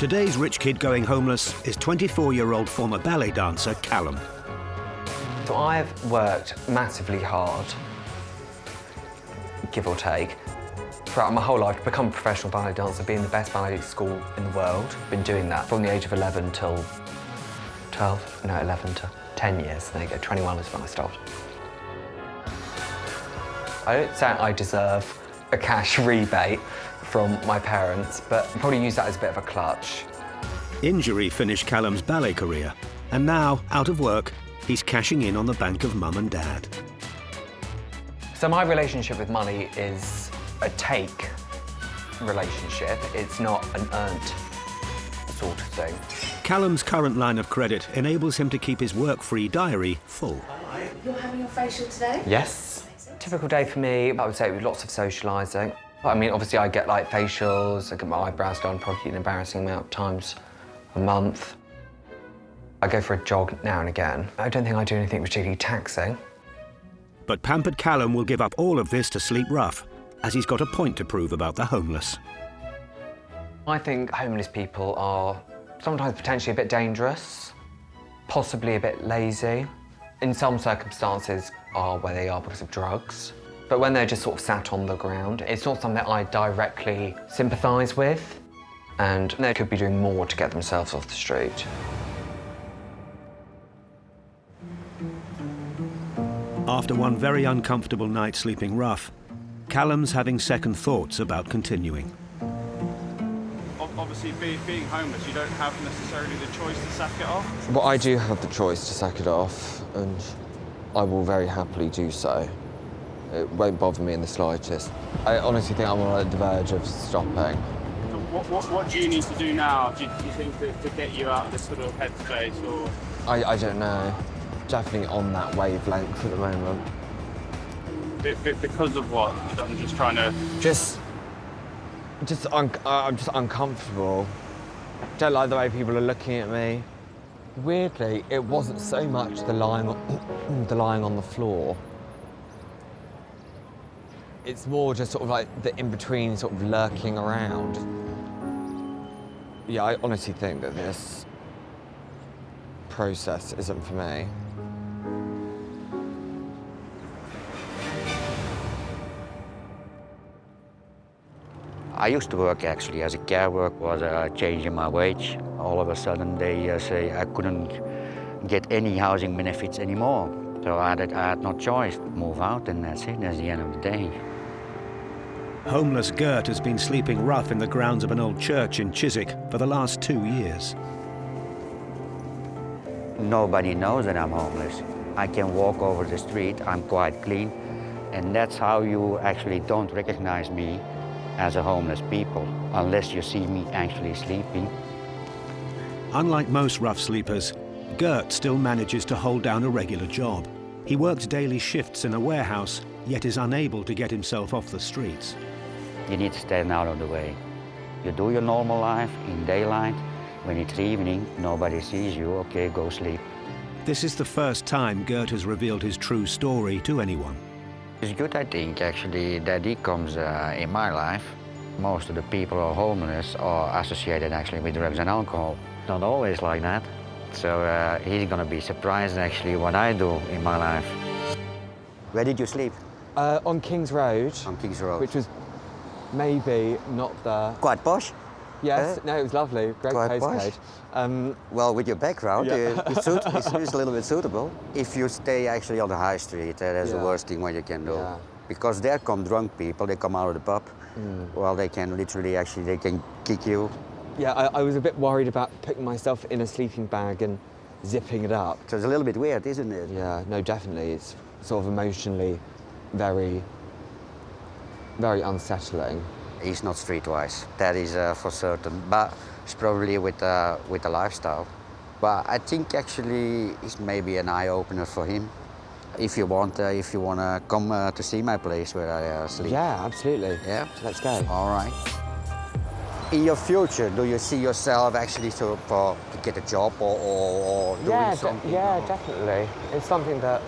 Today's rich kid going homeless is 24-year-old former ballet dancer Calum. So I've worked massively hard, give or take, throughout my whole life to become a professional ballet dancer, be in the best ballet school in the world. Been doing that from the age of 11 till 11 to 10 years. There you go, 21 is when I stopped. I don't say I deserve a cash rebate from my parents, but I'll probably use that as a bit of a clutch. Injury finished Callum's ballet career, and now, out of work, he's cashing in on the bank of mum and dad. So my relationship with money is a take relationship. It's not an earned sort of thing. Callum's current line of credit enables him to keep his work-free diary full. You're having your facial today? Yes. Typical day for me, I would say, with lots of socialising. I mean, obviously I get like facials, I get my eyebrows done probably an embarrassing amount of times a month. I go for a jog now and again. I don't think I do anything particularly taxing. But pampered Callum will give up all of this to sleep rough, as he's got a point to prove about the homeless. I think homeless people are sometimes potentially a bit dangerous, possibly a bit lazy. In some circumstances are where they are because of drugs. But when they're just sort of sat on the ground, it's not something that I directly sympathise with, and they could be doing more to get themselves off the street. After one very uncomfortable night sleeping rough, Callum's having second thoughts about continuing. Obviously, being homeless, you don't have necessarily the choice to sack it off. Well, I do have the choice to sack it off, and I will very happily do so. It won't bother me in the slightest. I honestly think I'm on the verge of stopping. So what do you need to do now, do you think, to get you out of this sort of headspace, or...? I don't know. Definitely on that wavelength at the moment. Because of what? I'm just trying to... I'm just uncomfortable. Don't like the way people are looking at me. Weirdly, it wasn't so much the lying on the floor. It's more just sort of like the in-between sort of lurking around. Yeah, I honestly think that this process isn't for me. I used to work actually as a care worker, was changing my wage. All of a sudden they say I couldn't get any housing benefits anymore. So I had no choice, move out, and that's it, that's the end of the day. Homeless Gert has been sleeping rough in the grounds of an old church in Chiswick for the last 2 years. Nobody knows that I'm homeless. I can walk over the street, I'm quite clean, and that's how you actually don't recognize me as a homeless people, unless you see me actually sleeping. Unlike most rough sleepers, Gert still manages to hold down a regular job. He works daily shifts in a warehouse, yet is unable to get himself off the streets. You need to stand out of the way. You do your normal life in daylight. When it's evening, nobody sees you, okay, go sleep. This is the first time Gert has revealed his true story to anyone. It's good, I think, actually, that he comes in my life. Most of the people who are homeless are associated actually with drugs and alcohol. Not always like that. So he's gonna be surprised actually what I do in my life. Where did you sleep? On King's Road. On King's Road. Which was maybe not the... Quite posh? Yes, no, it was lovely. Great Quite postcode. Well, with your background, yeah. it's a little bit suitable. If you stay actually on the high street, that's the worst thing what you can do. Yeah. Because there come drunk people, they come out of the pub. Well, they can literally actually, they can kick you. Yeah, I was a bit worried about putting myself in a sleeping bag and zipping it up. So it's a little bit weird, isn't it? Yeah, no, definitely. It's sort of emotionally very, very unsettling. He's not streetwise, that is for certain, but it's probably with the lifestyle. But I think actually it's maybe an eye-opener for him. If you want to come to see my place where I sleep. Yeah, absolutely. Yeah? Let's go. All right. In your future, do you see yourself actually to get a job or doing something? Yeah, definitely. It's something that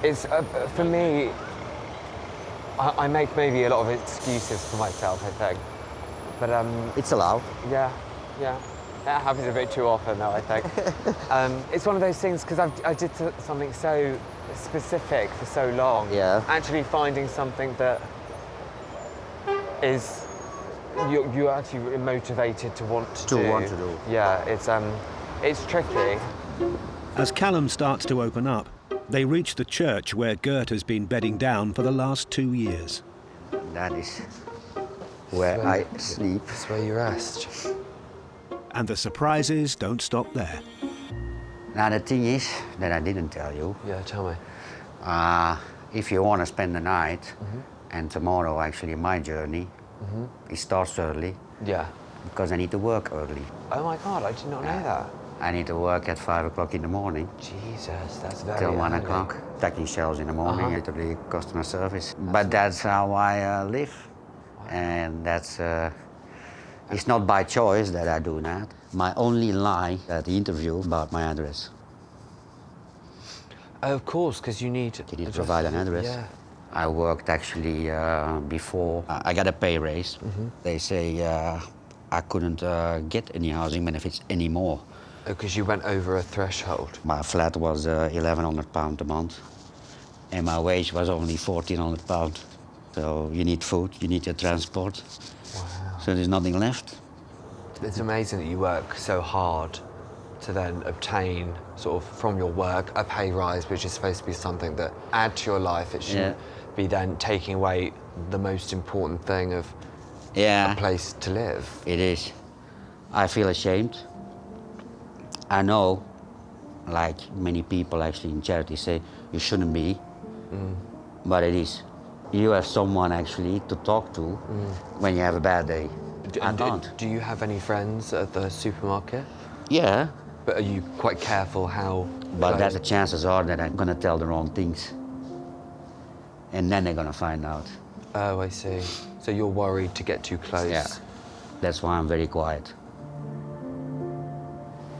is, for me, I make maybe a lot of excuses for myself, I think. But It's allowed. yeah. That happens a bit too often, though, I think. It's one of those things, because I did something so specific for so long. Yeah. Actually finding something that is you're actually motivated to want to do. Yeah, it's tricky. As Callum starts to open up, they reach the church where Gert has been bedding down for the last 2 years. That is where I sleep. That's where you rest. And the surprises don't stop there. Now the thing is that I didn't tell you. Yeah, tell me. If you want to spend the night, and tomorrow actually my journey, it starts early. Yeah. Because I need to work early. Oh my God, I did not know that. I need to work at 5 o'clock in the morning. Jesus, that's very Till 1 early. o'clock, taking shelves in the morning, literally customer service. But that's how I live. And that's, it's not by choice that I do that. My only lie at the interview about my address. Oh, of course, because you need You need to provide an address. Yeah. I worked actually before. I got a pay raise. They say I couldn't get any housing benefits anymore. Because you went over a threshold. My flat was £1,100 a month, and my wage was only £1,400. So you need food, you need your transport. Wow. So there's nothing left. It's amazing that you work so hard to then obtain, sort of, from your work, a pay rise, which is supposed to be something that add to your life. It shouldn't be then taking away the most important thing of a place to live. It is. I feel ashamed. I know, like many people actually in charity say, you shouldn't be, but it is. You have someone actually to talk to when you have a bad day. I don't. Do you have any friends at the supermarket? Yeah. But are you quite careful how... But the chances are that I'm gonna tell the wrong things. And then they're gonna find out. Oh, I see. So you're worried to get too close. Yeah. That's why I'm very quiet.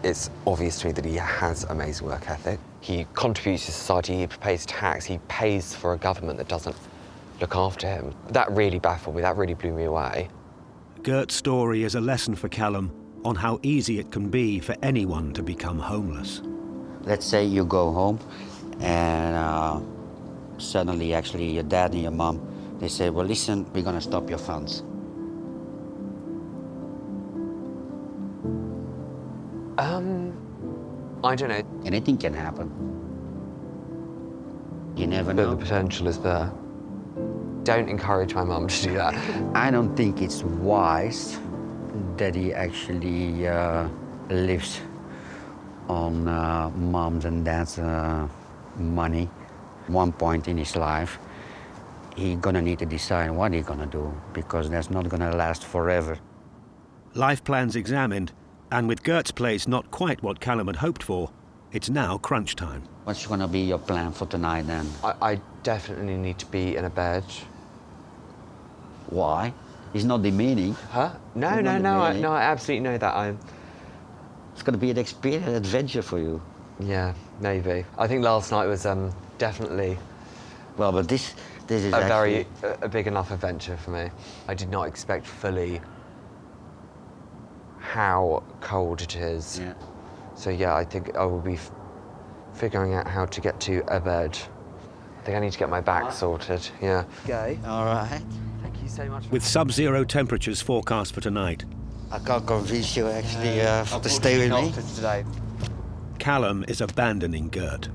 It's obvious to me that he has amazing work ethic. He contributes to society, he pays tax, he pays for a government that doesn't look after him. That really baffled me, that really blew me away. Gert's story is a lesson for Callum on how easy it can be for anyone to become homeless. Let's say you go home and suddenly actually your dad and your mom, they say, well, listen, we're gonna stop your funds. I don't know. Anything can happen. You never But know. the potential is there. Don't encourage my mum to do that. I don't think it's wise that he actually lives on mom's and dad's money. One point in his life, he's gonna need to decide what he's gonna do, because that's not gonna last forever. Life plans examined, and with Gert's place not quite what Callum had hoped for, it's now crunch time. What's gonna be your plan for tonight then? I definitely need to be in a bed. Why? He's not demeaning. Huh? No, He's not demeaning. I absolutely know that. It's gonna be an experience, an adventure for you. Yeah, maybe. I think last night was definitely Well, but this is actually... a big enough adventure for me. I did not expect fully how cold it is. Yeah. So yeah, I think I will be figuring out how to get to a bed. I think I need to get my back sorted, yeah. Okay. All right. Thank you so much. With sub-zero temperatures forecast for tonight, I can't convince you actually to stay with me. Not for today. Callum is abandoning Gert.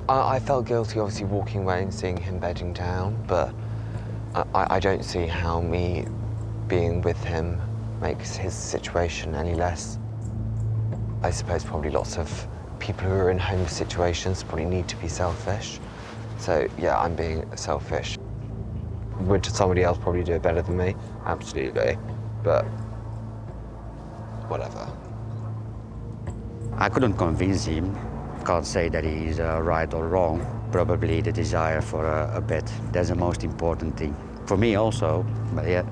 I felt guilty, obviously, walking away and seeing him bedding down, but I don't see how me being with him makes his situation any less. I suppose probably lots of people who are in homeless situations probably need to be selfish. So, yeah, I'm being selfish. Would somebody else probably do it better than me? Absolutely. But whatever. I couldn't convince him. Can't say that he's right or wrong. Probably the desire for a bed. That's the most important thing. For me also, but yeah,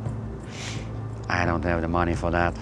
I don't have the money for that.